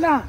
là.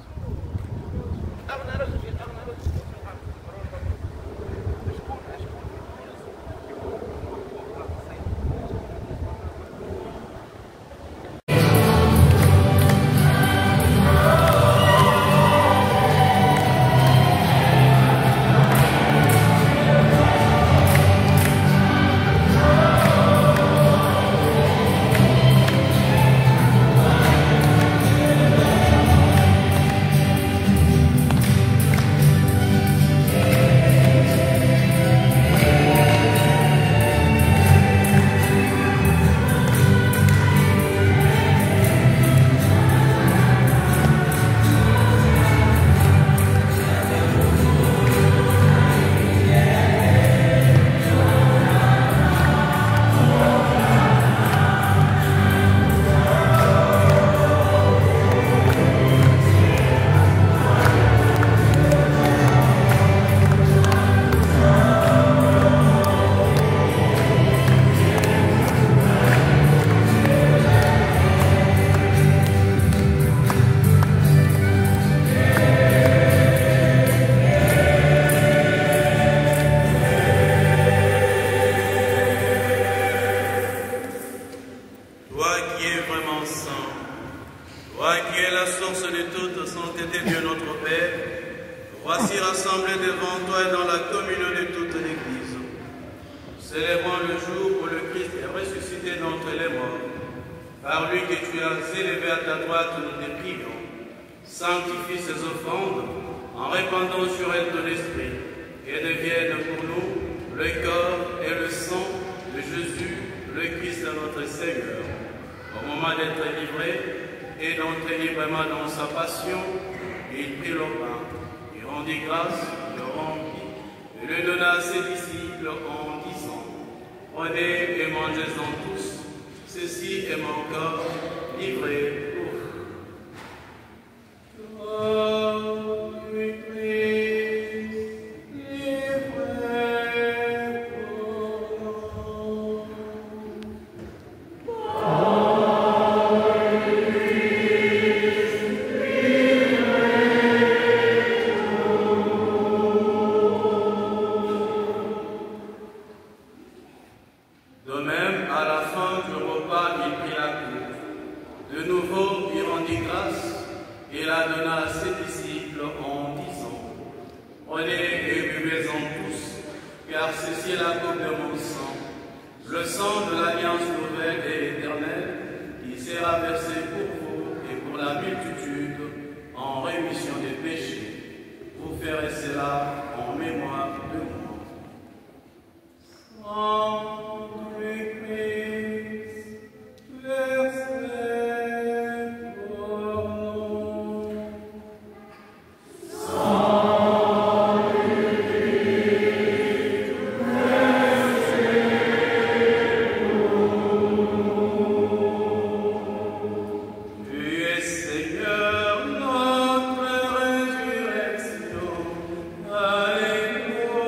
Seigneur, notre résurrection. Alléluia.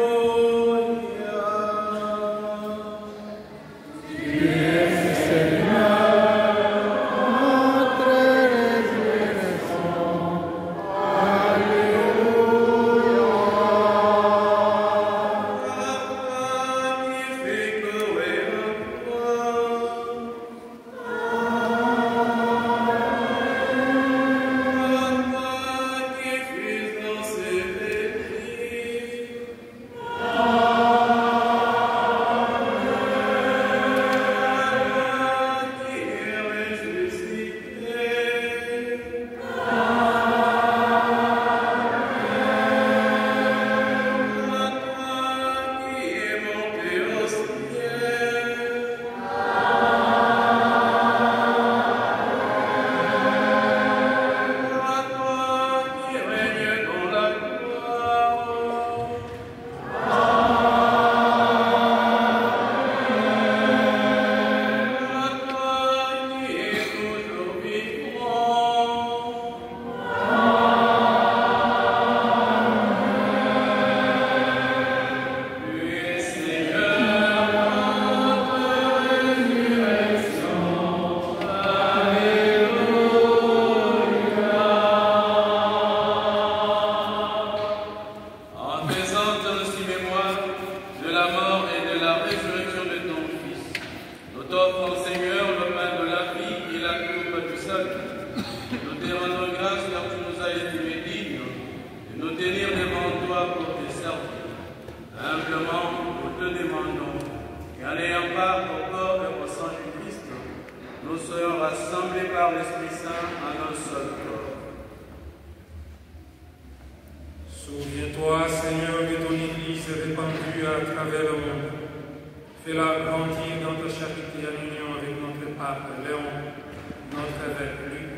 te demandons qu'en ayant part au corps et au sang du Christ, nous soyons rassemblés par l'Esprit Saint en un seul corps. Souviens-toi, Seigneur, de ton Église répandue à travers le monde. Fais-la grandir dans ta charité en union avec notre pape Léon, notre évêque Luc,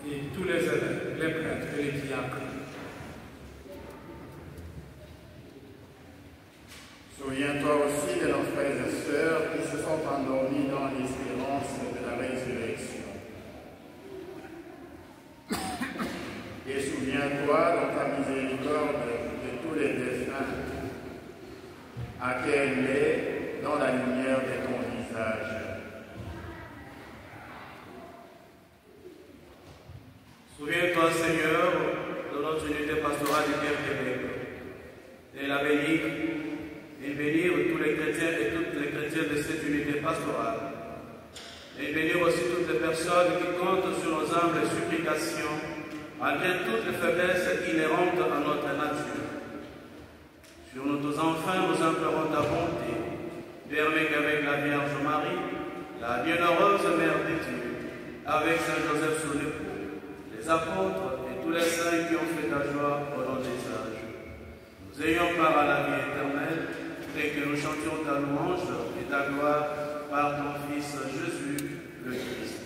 et tous les évêques, les prêtres et les diacres. Souviens-toi aussi de nos frères et sœurs qui se sont endormis dans l'espérance de la résurrection. Et souviens-toi dans ta miséricorde de tous les défunts, accueille-les dans la lumière de ton visage. Souviens-toi, Seigneur, de notre unité pastorale du Québec, et la bénir, et bénir tous les chrétiens et toutes les chrétiennes de cette unité pastorale. Et bénir aussi toutes les personnes qui comptent sur nos humbles supplications, malgré toutes les faiblesses inhérentes à notre nature. Sur nous tous enfants, nous implorons ta bonté. Permets qu'avec la Vierge Marie, la bienheureuse Mère de Dieu, avec Saint Joseph son époux, les apôtres et tous les saints qui ont fait ta joie au long des âges, nous ayons part à la vie éternelle et que nous chantions ta louange et ta gloire par ton Fils Jésus le Christ.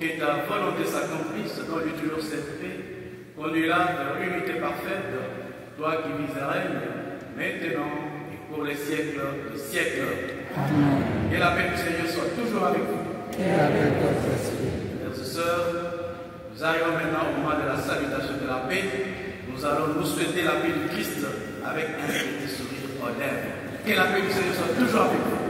que ta volonté s'accomplisse, donne-lui toujours cette paix, conduis-la vers l'unité parfaite, toi qui vis et règnes, maintenant et pour les siècles des siècles. Amen. Et la paix du Seigneur soit toujours avec vous. Et avec votre esprit. Frères et sœurs, nous arrivons maintenant au moment de la salutation de la paix. Nous allons nous souhaiter la paix du Christ avec un petit sourire aux lèvres. Que la paix du Seigneur soit toujours avec vous.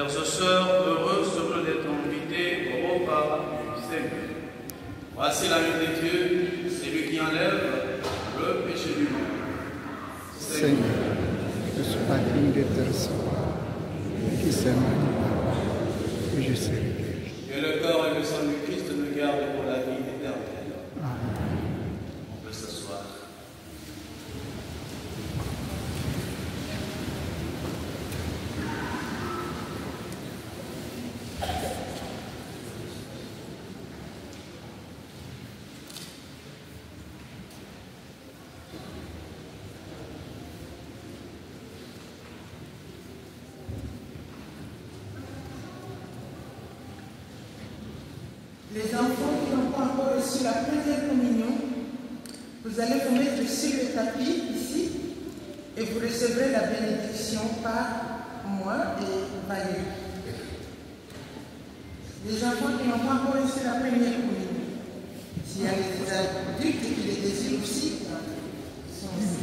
Frères et sœurs, heureux d'être invités au repas du Seigneur. Voici l'agneau de Dieu, c'est lui qui enlève le péché du monde. Seigneur, je ne suis pas digne de te recevoir. Qui sait ma que je serai guéri. Que le corps et le sang du Christ nous gardent pour la vie éternelle. Amen. On peut s'asseoir. Les enfants qui n'ont pas encore reçu la première communion, vous allez vous mettre sur le tapis ici et vous recevrez la bénédiction par moi et Valérie. Les enfants qui n'ont pas encore reçu la première communion, s'il y a des adultes qui les désirent aussi, sont ici.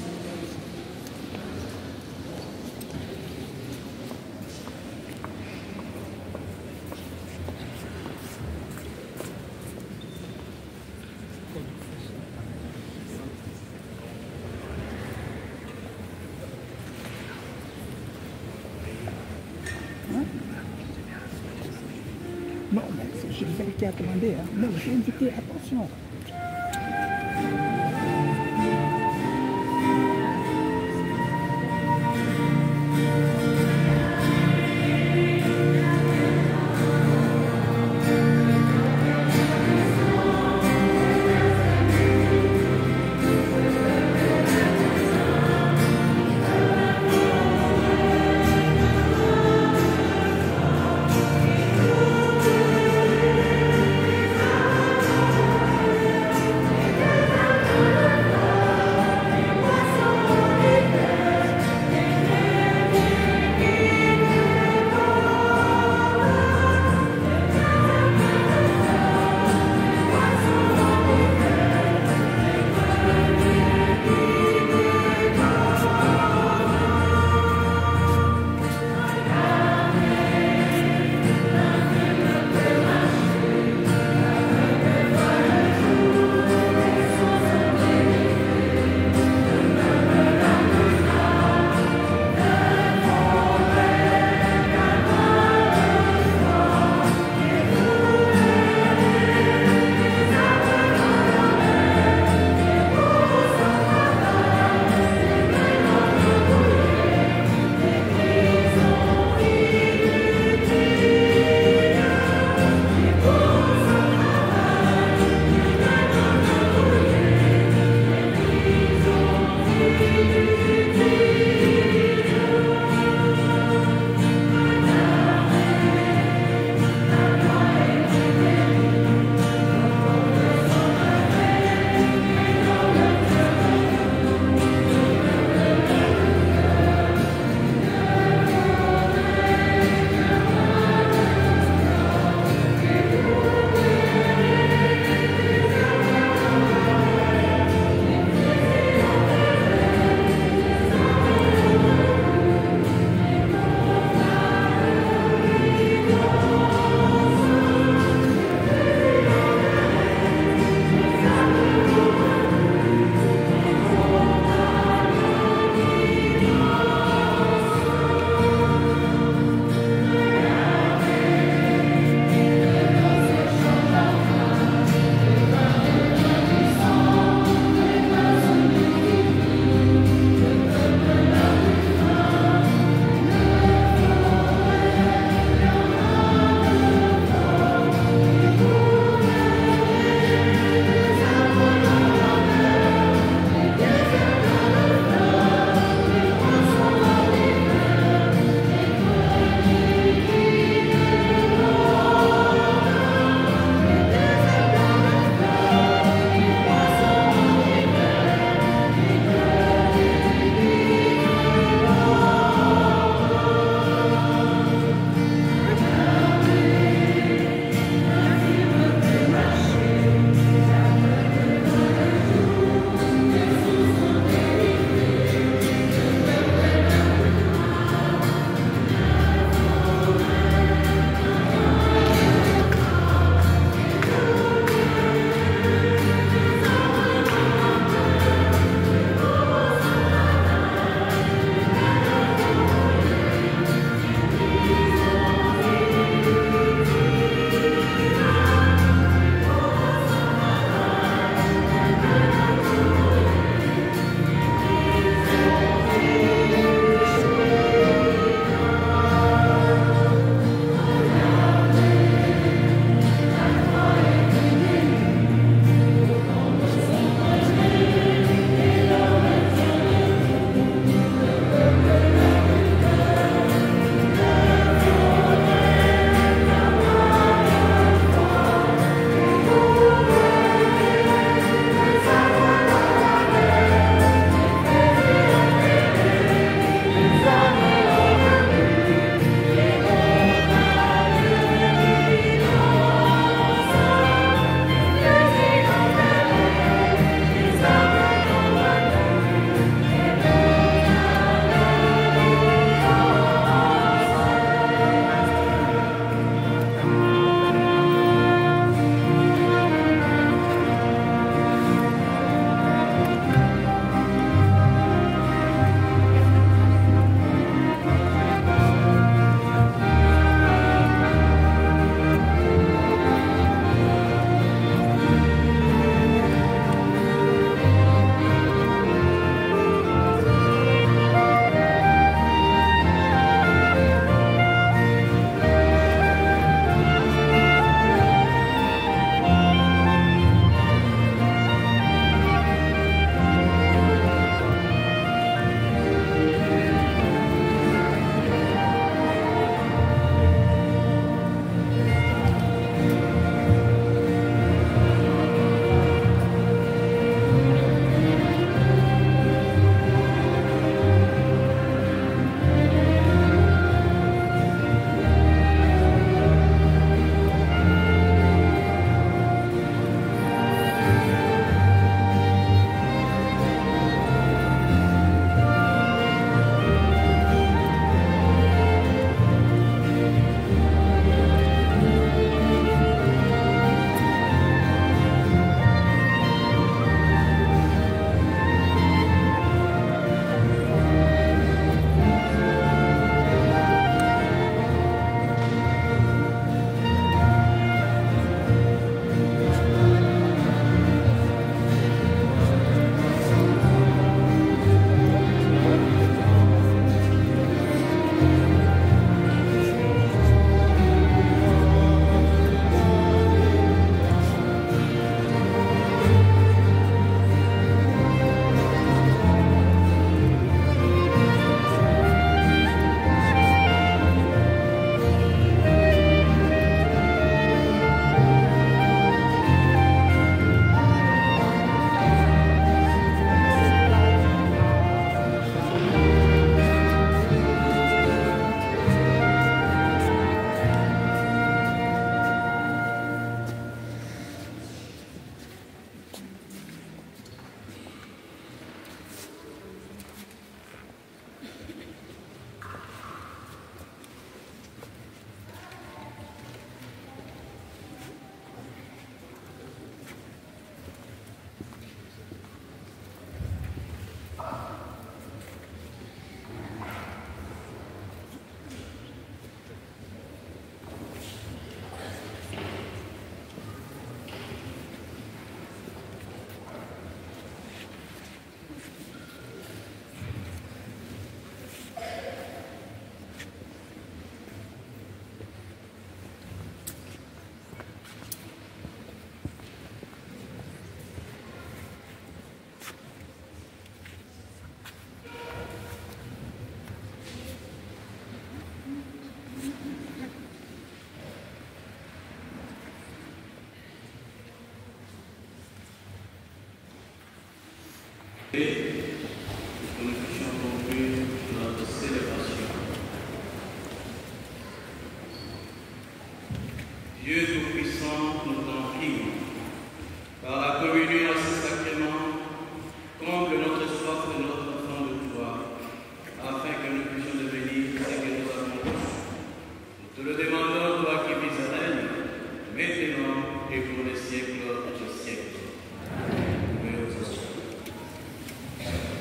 Non, mais c'est Gilbert qui a commandé. Hein. Non, j'ai invité, attention.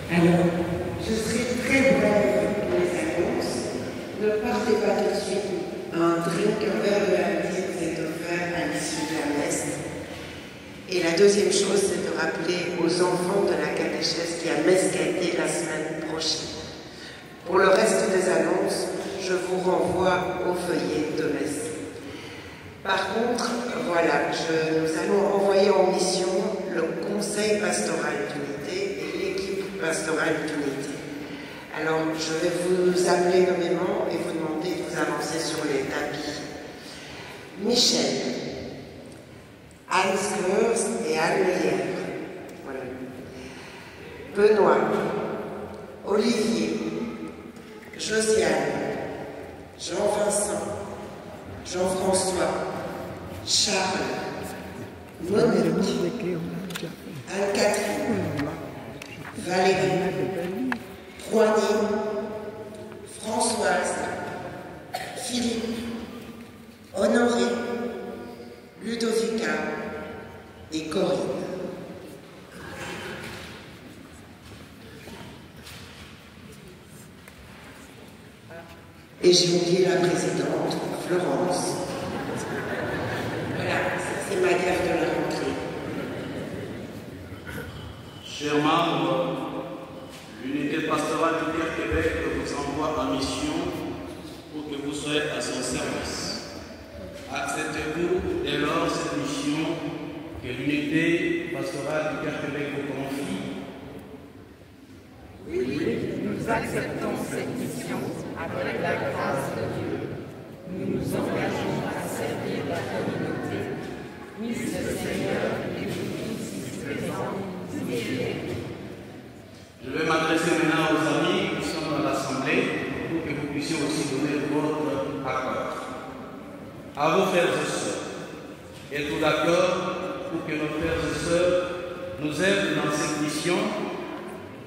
Alors, je serai très brève pour les annonces. Ne partez pas tout de suite. Un drink, un verre de l'amitié vous est offert à l'issue de la messe. Et la deuxième chose, c'est de rappeler aux enfants de la catéchèse qu'il y a messe qualité la semaine prochaine. Pour le reste des annonces, je vous renvoie au feuillet de messe. Par contre, voilà, nous allons envoyer en mission le conseil pastoral d'unité et l'équipe pastorale d'unité. Alors, je vais vous appeler nommément et vous demander de vous avancer sur les tapis. Michel, Anne Scleurs et Anne Meyer. Voilà. Benoît, Olivier, Josiane, Jean-Vincent, Jean-François, Charles, Monique, Anne-Catherine, Valérie, Troigny, Françoise, Philippe, Honoré, Ludovica et Corinne. Et j'ai oublié la présidente, Florence. Voilà, c'est ma guerre de la rentrée. Chers membres, l'unité pastorale du Pierre Québec vous envoie en mission pour que vous soyez à son service. Acceptez-vous dès lors cette mission que l'unité pastorale du Pierre Québec vous confie? Oui, nous acceptons cette mission avec la grâce de Dieu. Nous nous engageons à servir la communauté. Puisse le Seigneur et l'Église ici présents nous aider. Je vais m'adresser maintenant aux amis qui sont dans l'Assemblée pour que vous puissiez aussi donner votre accord. À vos frères et sœurs, êtes-vous d'accord pour que nos frères et sœurs nous aident dans cette mission?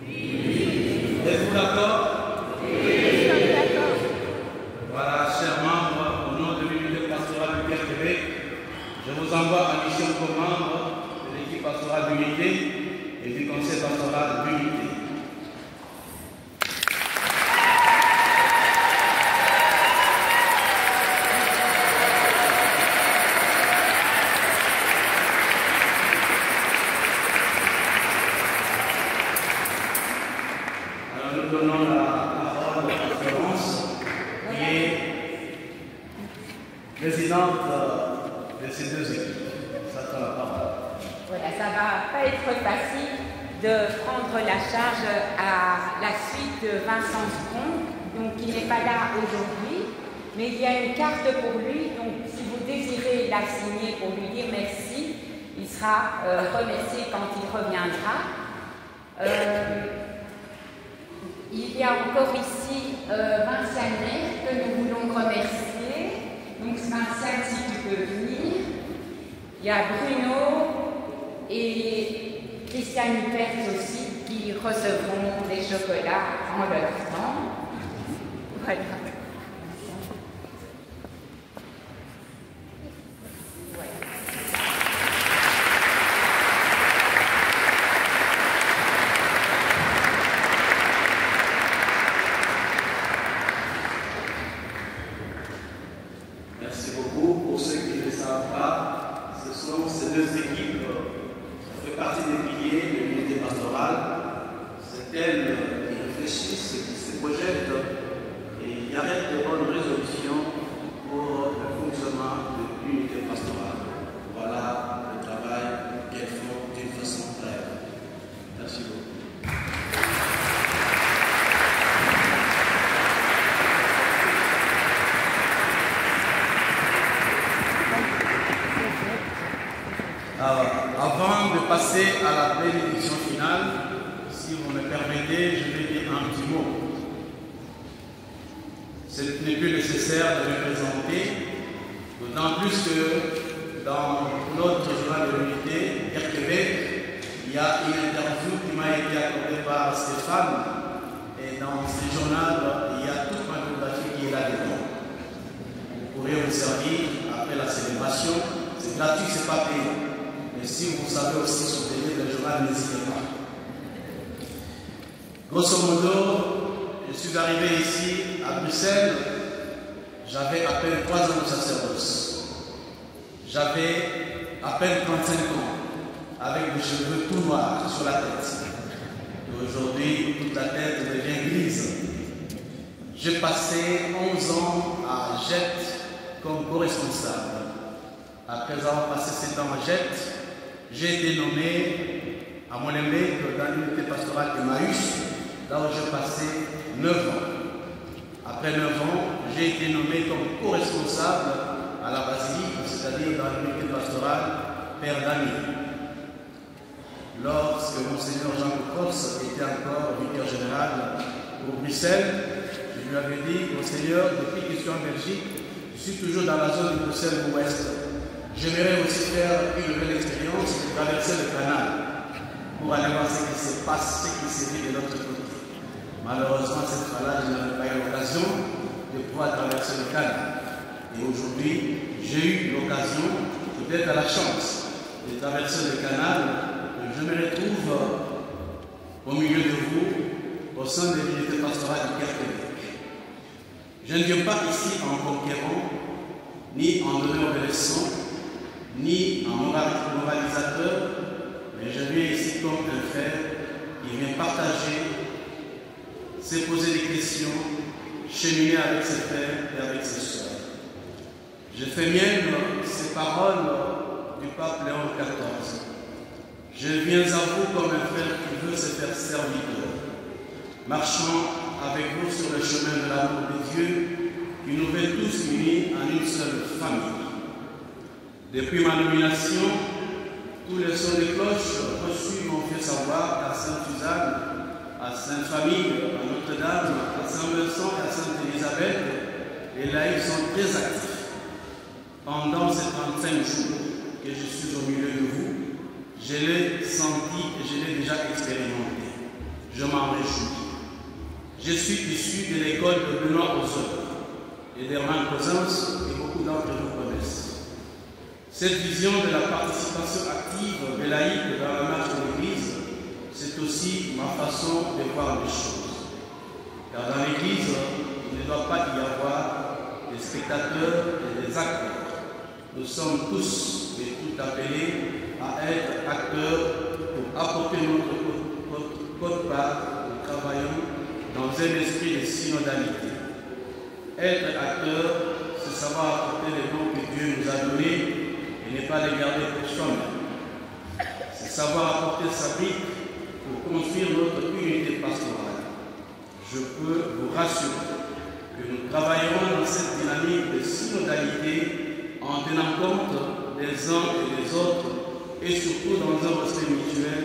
Oui. Êtes-vous d'accord? Oui. Voilà, chers membres, au nom de l'unité pastorale du Pierre Québec, je vous envoie en mission comme membre de l'équipe pastorale d'unité et du conseil pastoral d'unité. Présidente de ces deux équipes. Ça prend la parole. Voilà, ça ne va pas être facile de prendre la charge à la suite de Vincent Sprong, donc qui n'est pas là aujourd'hui, mais il y a une carte pour lui, donc si vous désirez la signer pour lui dire merci, il sera remercié quand il reviendra. Il y a encore ici Vinciane que nous voulons remercier. Donc, Vinciane, si tu peux venir. Il y a Bruno et Christiane Huppert aussi qui recevront des chocolats en leur temps. Voilà. Merci beaucoup. Pour ceux qui ne le savent pas, ce sont ces deux équipes qui font partie des piliers de l'unité pastorale. C'est elles qui réfléchissent, qui se projettent et qui arrêtent de bonnes résolutions pour le fonctionnement de l'unité pastorale. Voilà le travail qu'elles font d'une façon brève. Merci beaucoup. Avant de passer à la bénédiction finale, si vous me permettez, je vais dire un petit mot. Ce n'est plus nécessaire de me présenter, d'autant plus que dans notre journal de l'unité, Pierre Québec, il y a une interview qui m'a été accordée par Stéphane, et dans ce journal, il y a toute ma biographie qui est là-dedans. Vous pourrez vous servir après la célébration, c'est gratuit, c'est pas payé. Mais si vous savez aussi soutenir le journal, n'hésitez pas. Grosso modo, je suis arrivé ici à Bruxelles, j'avais à peine 3 ans de sacerdoce. J'avais à peine 35 ans, avec des cheveux tout noirs sur la tête. Et aujourd'hui, toute la tête devient grise. J'ai passé 11 ans à Jet comme co-responsable. Après avoir passé 7 ans à Jet, j'ai été nommé à Molenbeek dans l'unité pastorale Emmaüs, là où j'ai passé 9 ans. Après 9 ans, j'ai été nommé comme co-responsable à la basilique, c'est-à-dire dans l'unité pastorale Père Daniel. Lorsque Monseigneur Jean Cocox était encore vicaire général pour Bruxelles, je lui avais dit, Monseigneur, depuis que je suis en Belgique, je suis toujours dans la zone de Bruxelles-Ouest. J'aimerais aussi faire une nouvelle expérience de traverser le canal pour aller voir ce qui se passe, ce qui se vit de l'autre côté. Malheureusement, cette fois-là, je n'avais pas eu l'occasion de pouvoir traverser le canal. Et aujourd'hui, j'ai eu l'occasion, peut-être à la chance, de traverser le canal. Je me retrouve au milieu de vous, au sein de l'unité pastorale du Québec. Je ne viens pas ici en conquérant, ni en donneur de leçons, ni en moralisateur, mais je viens ici comme un frère qui vient partager, se poser des questions, cheminer avec ses frères et avec ses soeurs. Je fais mienne ces paroles du pape Léon XIV. Je viens à vous comme un frère qui veut se faire serviteur, marchant avec vous sur le chemin de l'amour de Dieu, qui nous fait tous unis en une seule famille. Depuis ma nomination, tous les sons de cloche reçus m'ont fait savoir qu'à Sainte-Suzanne, à Sainte-Famille, à Notre-Dame, à Saint-Vincent et à Sainte-Élisabeth, les laïcs sont très actifs. Pendant ces 35 jours que je suis au milieu de vous, je l'ai senti et je l'ai déjà expérimenté. Je m'en réjouis. Je suis issu de l'école de Benoît Ozor et d'Hermann Cousins, que beaucoup d'entre vous connaissent. Cette vision de la participation active des laïcs dans la marche de l'Église, c'est aussi ma façon de voir les choses. Car dans l'Église, il ne doit pas y avoir des spectateurs et des acteurs. Nous sommes tous et toutes appelés à être acteurs pour apporter notre part au travaillant dans un esprit de synodalité. Être acteur, c'est savoir apporter les dons que Dieu nous a donnés et ne pas les garder pour soi-même. C'est savoir apporter sa brique pour construire notre unité pastorale. Je peux vous rassurer que nous travaillerons dans cette dynamique de synodalité en tenant compte des uns et des autres et surtout dans un respect mutuel,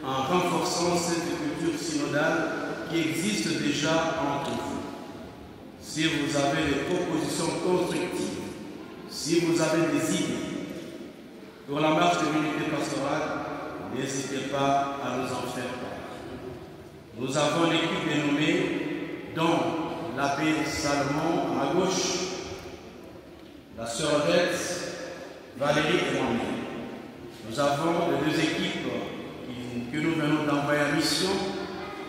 en renforçant cette culture synodale qui existe déjà entre vous. Si vous avez des propositions constructives, si vous avez des idées pour la marche de l'unité pastorale, n'hésitez pas à nous en faire part. Nous avons l'équipe dénommée, dont l'abbé Salomon à ma gauche, la sœur Bette, Valérie et moi-même. Nous avons les 2 équipes que nous venons d'envoyer à mission,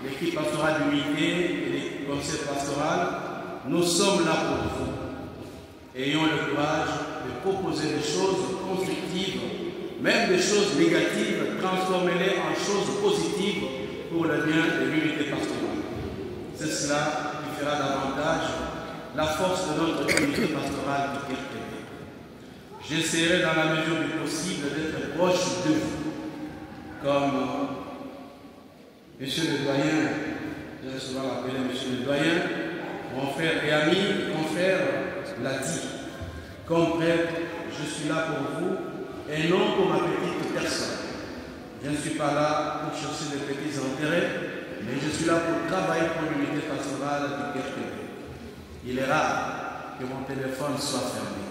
l'équipe pastorale d'unité et le conseil pastoral. Nous sommes là pour vous. Ayons le courage de proposer des choses constructives, même des choses négatives, transformez-les en choses positives pour le bien de l'unité pastorale. C'est cela qui fera davantage la force de notre unité pastorale du Québec. J'essaierai dans la mesure du possible d'être proche de vous, comme Monsieur le Doyen, j'ai souvent appelé Monsieur le Doyen, mon frère et ami, mon frère l'a dit. Comme prêtre, je suis là pour vous et non pour ma petite personne. Je ne suis pas là pour chercher des petits intérêts, mais je suis là pour travailler pour l'unité pastorale du Québec. Il est rare que mon téléphone soit fermé.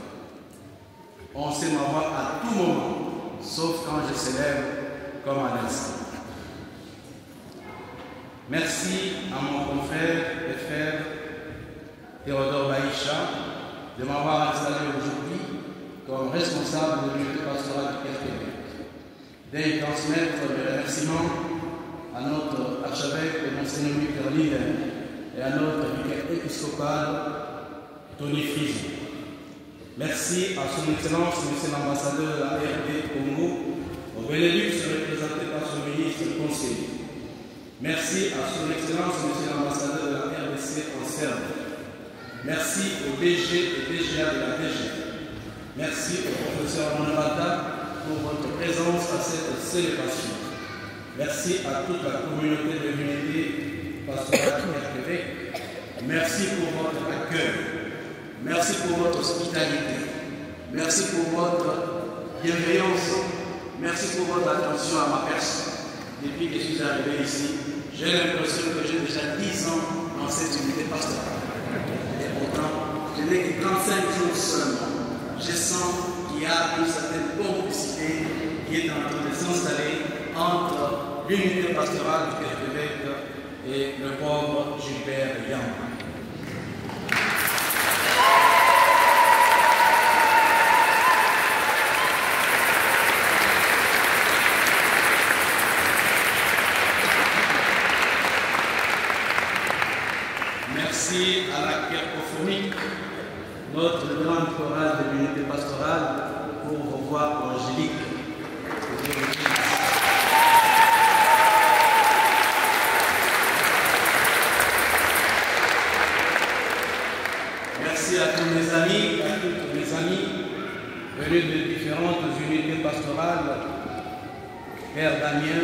On sait m'avoir à tout moment, sauf quand je célèbre comme à l'instant. Merci à mon confrère et frère Théodore Baïcha de m'avoir installé aujourd'hui comme responsable de l'unité pastorale du Québec. Dès transmettre mes remerciements à à notre archevêque, Monseigneur Victor Lille, et à notre vicaire épiscopal, Tony Friese. Merci à son Excellence, Monsieur l'ambassadeur de la RD Congo, au Benelux, représenté par son ministre conseiller. Merci à son Excellence, Monsieur l'ambassadeur de la RDC en Serbie. Merci au DG et DGA de la DG. Merci au professeur Monabata pour votre présence à cette célébration. Merci à toute la communauté de l'unité pastorale RTV. Merci pour votre accueil. Merci pour votre hospitalité. Merci pour votre bienveillance. Merci pour votre attention à ma personne. Depuis que je suis arrivé ici, j'ai l'impression que j'ai déjà 10 ans dans cette unité pastorale. Et pourtant, je n'ai que 35 jours seulement. Je sens qu'il y a une certaine complicité qui est en train de s'installer entre l'unité pastorale du Québec et le pauvre Gilbert Yamba. Merci à la Kerpophonie, notre grande chorale de l'unité pastorale, pour vos voix angéliques. Merci à tous mes amis, à toutes mes amies, venus de différentes unités pastorales, Père Damien,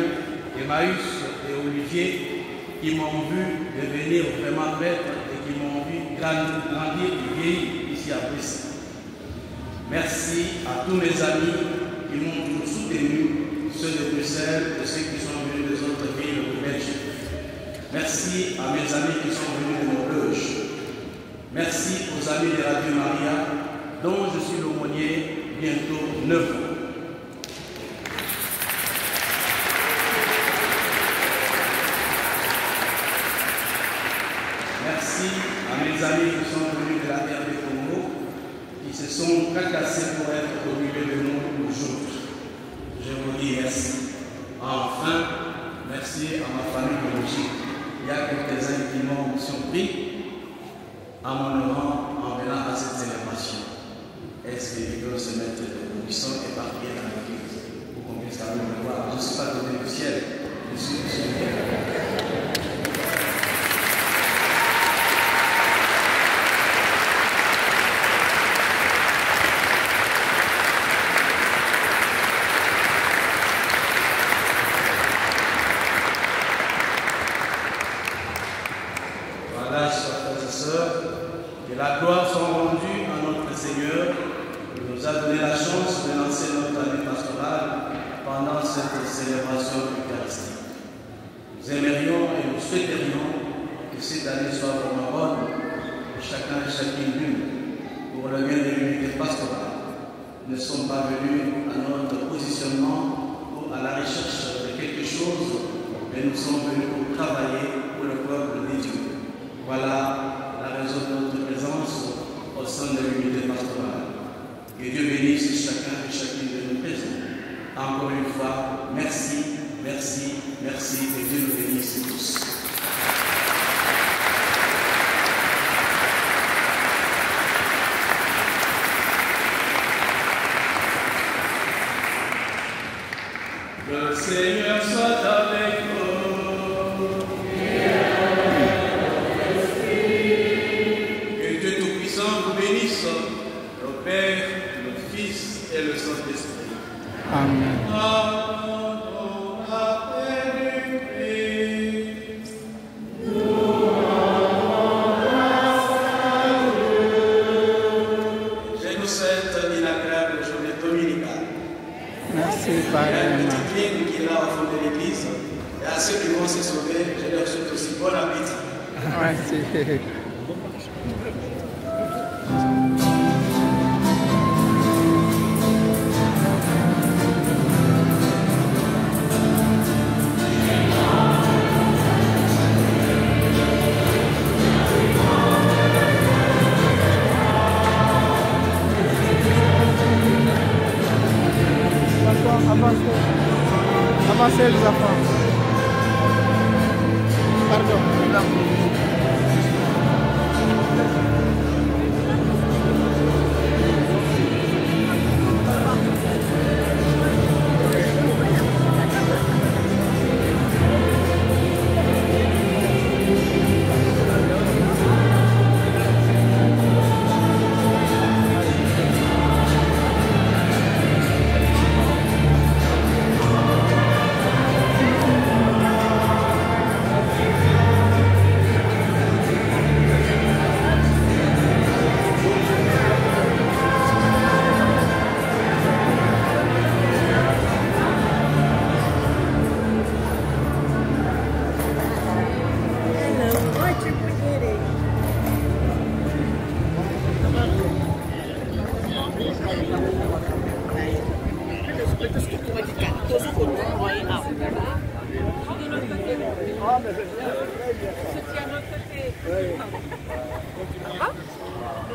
Emmaüs et Olivier, qui m'ont vu devenir vraiment prêtre et qui m'ont vu grandir et vieillir ici à Bruxelles. Merci à tous mes amis qui m'ont toujours soutenu, ceux de Bruxelles et ceux qui sont venus des autres villes de Belgique. Merci à mes amis qui sont venus de Norvège. Merci aux amis de Radio Maria, dont je suis l'aumônier bientôt 9 ans. Merci à mes amis qui sont venus de la RD Congo, qui se sont cacassés pour être au milieu de nous aujourd'hui. Je vous dis merci. Enfin, merci à ma famille biologique. Il y a quelques-uns qui m'ont surpris en m'honorant en venant à cette célébration. Est-ce qu'ils peuvent se mettre de buissons et partir dans l'église pour qu'on puisse aller me voir? Je ne suis pas tombé du ciel, je suis du ciel. Que la gloire soit rendue à notre Seigneur, qui nous a donné la chance de lancer notre année pastorale pendant cette célébration eucharistique. Nous aimerions et nous souhaiterions que cette année soit vraiment bonne pour chacun et chacune d'eux, pour le bien de l'unité pastorale. Nous ne sommes pas venus à notre positionnement ou à la recherche de quelque chose, mais nous sommes venus pour travailler pour le peuple de Dieu. Voilà la raison de notre présence au sein de l'unité pastorale. Que Dieu bénisse chacun et chacune de nos présents. Encore une fois, merci, merci, merci, et Dieu nous bénisse tous. Le Seigneur soit avec vous. Le Père, le Fils et le Saint-Esprit. Amen. Je nous souhaite une agréable journée dominicale. Merci, Il y a Père. une petite ligne qui est là au fond de l'église. Et à ceux qui vont se sauver, je leur souhaite aussi bon appétit. Merci. Avancez les enfants.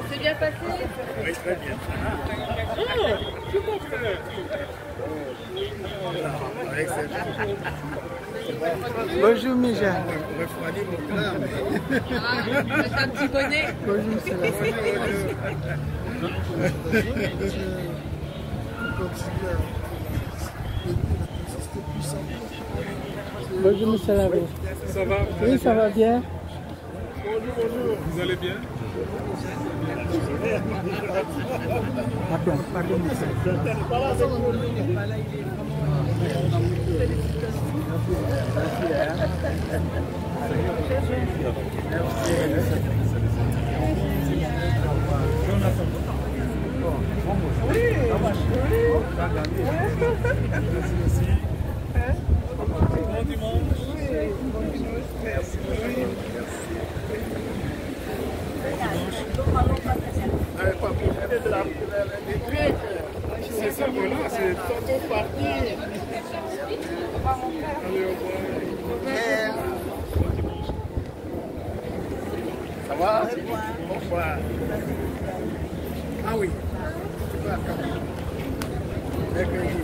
C'est bien passé? Oui, très bien. Bonjour Mija. Refroidir mon cœur. Un petit bonnet. Bonjour, c'est la Bonjour Monsieur Lavé. Ça va? Oui, ça va bien. Bonjour. Vous allez bien? Pardon, pardon, monsieur. Bon dimanche. Pas profiter de la Grèce. C'est ça, voilà, c'est tantôt partir. Allez, au revoir. Ça va? Bonsoir. Ah oui. Mercredi.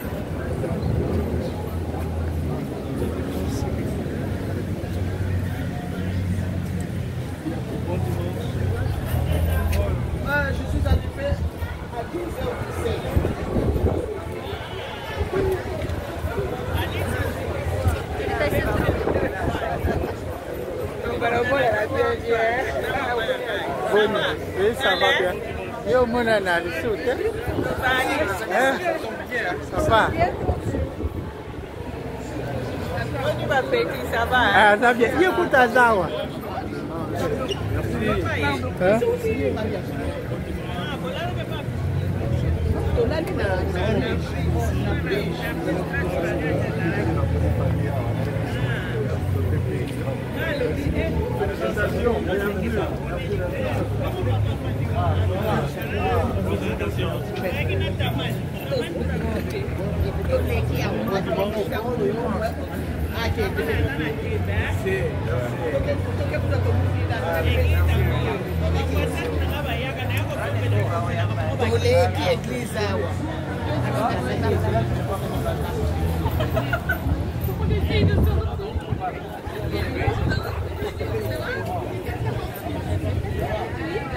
Je suis arrivé à 10h17. Bonne. Oui, ça va bien. Yo, mon âne, ça va? Ça va? Ah, ça va bien. Yo, écoute, Azawa. Hein?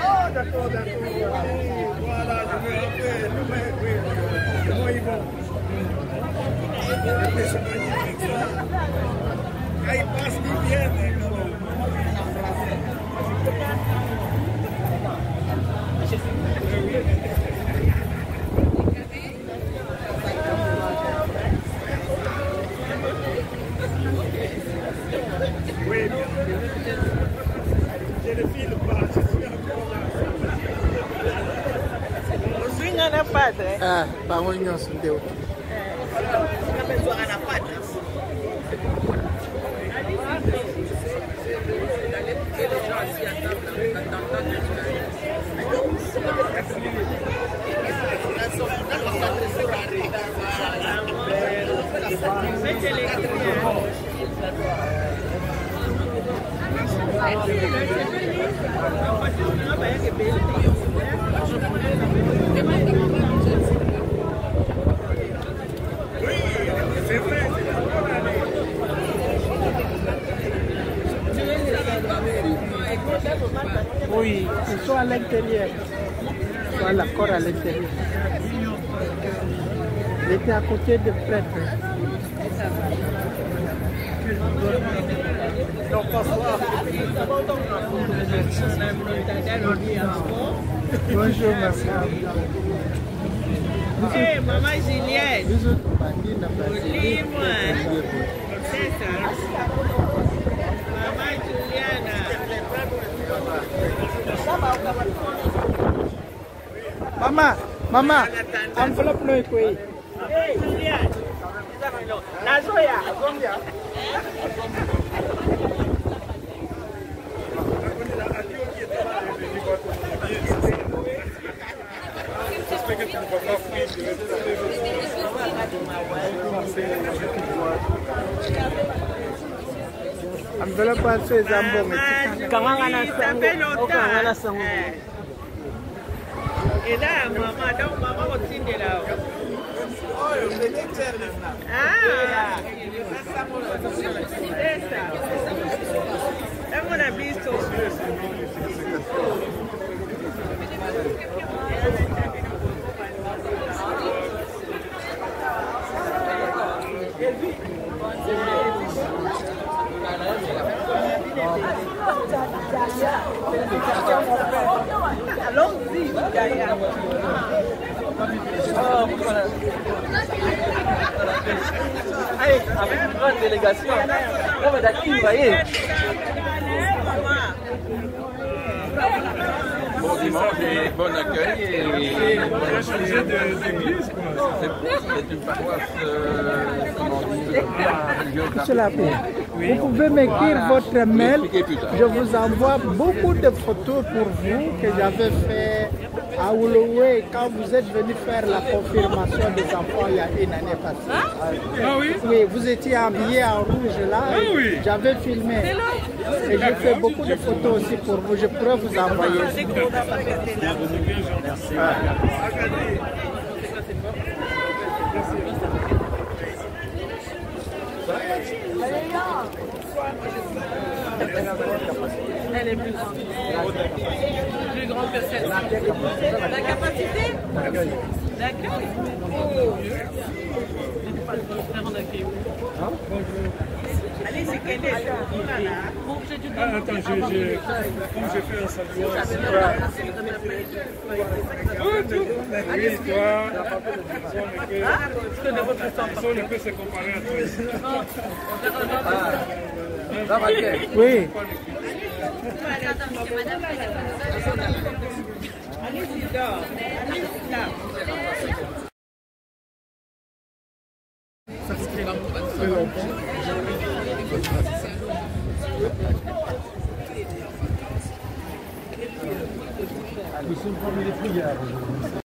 Oh, d'accord, d'accord. Voilà, je me rappelle. Oui. Comment ils vont? C'est magnifique, ça. Ah, ils passent, ils viennent. Oui, bien. J'ai le fil de passe, je suis encore là. Ah, vamos nyo sundeu. C'est vrai, c'est la bonne année. Oui, ils sont à l'intérieur. Ils sont à l'accord à l'intérieur. Il était à côté de prêtre. Bonjour, ma soeur. Hey, Maman Juliette. Bisous, Madina, Dis-moi. C'est ça. Maman Juliana. Maman, enveloppe nous quoi? Hey, Juliette. Nazoya. Enveloppe à ces ambons. Ça fait longtemps. Et là, maman, donc maman aussi est là. Ah, c'est ça. I'm gonna be so allons-y, Gaïa. Allez, avec une grande délégation. On va d'accord, vous voyez. Bon dimanche et bon accueil. Et d'église, c'est une paroisse, comment dire, Cela fait. Vous pouvez m'écrire votre mail. Je vous envoie beaucoup de photos pour vous que j'avais fait à Ouloué quand vous êtes venu faire la confirmation des enfants il y a une année passée. Ah oui? Oui, vous étiez habillé en rouge là. Ah oui. J'avais filmé. Et j'ai fait beaucoup de photos aussi pour vous. Je pourrais vous envoyer. Merci. Elle est plus grande. Plus grande que celle-ci. La capacité d'accueil. Allez, c'est quelle est? Attends, comme j'ai fait un salut. Oui, toi, on ne peut se comparer à toi. Oui. Allez-y, dors. Allez-y, là. Nous sommes parmi les prières.